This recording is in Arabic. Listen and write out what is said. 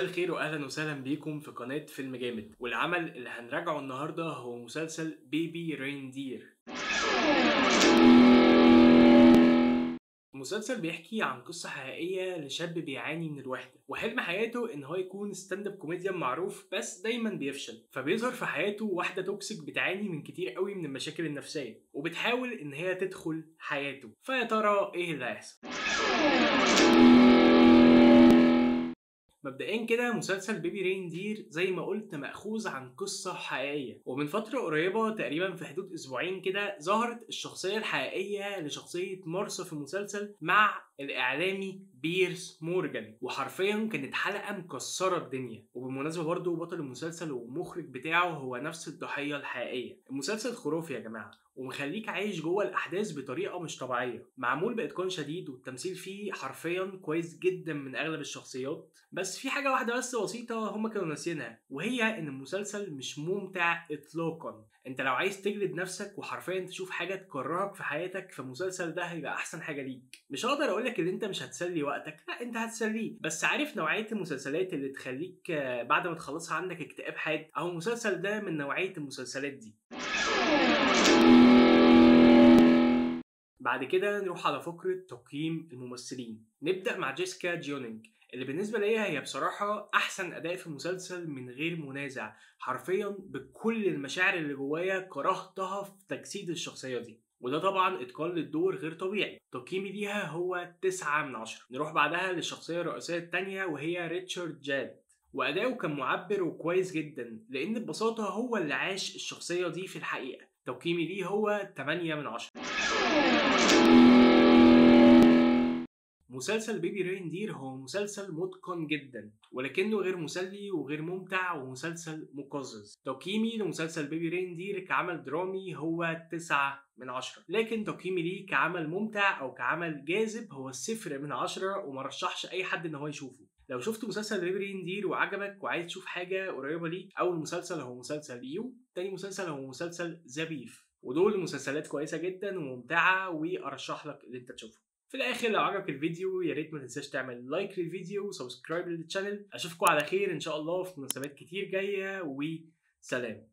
مساء الخير واهلا وسهلا بيكم في قناة فيلم جامد، والعمل اللي هنراجعه النهارده هو مسلسل بيبي ريندير. المسلسل بيحكي عن قصة حقيقية لشاب بيعاني من الوحدة، وحلم حياته ان هو يكون ستاند اب كوميديان معروف، بس دايما بيفشل. فبيظهر في حياته واحدة توكسيك بتعاني من كتير قوي من المشاكل النفسية، وبتحاول ان هي تدخل حياته. فيا ترى ايه اللي هيحصل؟ مبدئيا كده مسلسل بيبي ريندير زي ما قلت مأخوذ عن قصة حقيقية، ومن فترة قريبة تقريبا في حدود أسبوعين كده ظهرت الشخصية الحقيقية لشخصية مارسا في المسلسل مع الإعلامي بيرس مورجان، وحرفيا كانت حلقة مكسرة الدنيا. وبالمناسبة برضه بطل المسلسل والمخرج بتاعه هو نفس الضحية الحقيقية. المسلسل خرافي يا جماعة، ومخليك عايش جوه الأحداث بطريقة مش طبيعية، معمول بإتقان شديد، والتمثيل فيه حرفيا كويس جدا من أغلب الشخصيات. بس في حاجة واحدة بس بسيطة هما كانوا ناسينها، وهي إن المسلسل مش ممتع إطلاقا. أنت لو عايز تجلد نفسك وحرفيا تشوف حاجة تكرهك في حياتك، فالمسلسل ده هيبقى أحسن حاجة ليك. مش هقدر أقولك إن أنت مش هتسلي وقتك، لا أنت هتسليه، بس عارف نوعية المسلسلات اللي تخليك بعد ما تخلصها عندك اكتئاب حاد؟ أو المسلسل ده من نوعية المسلسلات دي. بعد كده نروح على فقرة تقييم الممثلين. نبدأ مع جيسيكا جيونينج، اللي بالنسبة ليا هي بصراحة أحسن أداء في المسلسل من غير منازع. حرفيا بكل المشاعر اللي جوايا كرهتها في تجسيد الشخصية دي، وده طبعا اتقان للدور غير طبيعي. تقييمي ليها هو 9/10. نروح بعدها للشخصية الرئيسية التانية وهي ريتشارد جاد، وأداؤه كان معبر وكويس جدا، لأن ببساطة هو اللي عاش الشخصية دي في الحقيقة. تقييمي ليه هو 8/10. مسلسل بيبي ريندير هو مسلسل متقن جدا، ولكنه غير مسلي وغير ممتع، ومسلسل مقزز. تقييمي لمسلسل بيبي ريندير كعمل درامي هو 9/10، لكن تقييمي ليه كعمل ممتع او كعمل جاذب هو 0/10، ومرشحش اي حد ان هو يشوفه. لو شفت مسلسل بيبي ريندير وعجبك وعايز تشوف حاجة قريبة ليك، أول مسلسل هو مسلسل يو، تاني مسلسل هو مسلسل ذا بيف، ودول مسلسلات كويسة جدا وممتعة، وأرشح لك اللي أنت تشوفه. في الاخر لو عجبك الفيديو يا ريت ما تنساش تعمل لايك للفيديو وسبسكرايب للشانل. اشوفكم على خير ان شاء الله في مناسبات كتير جايه، وسلام.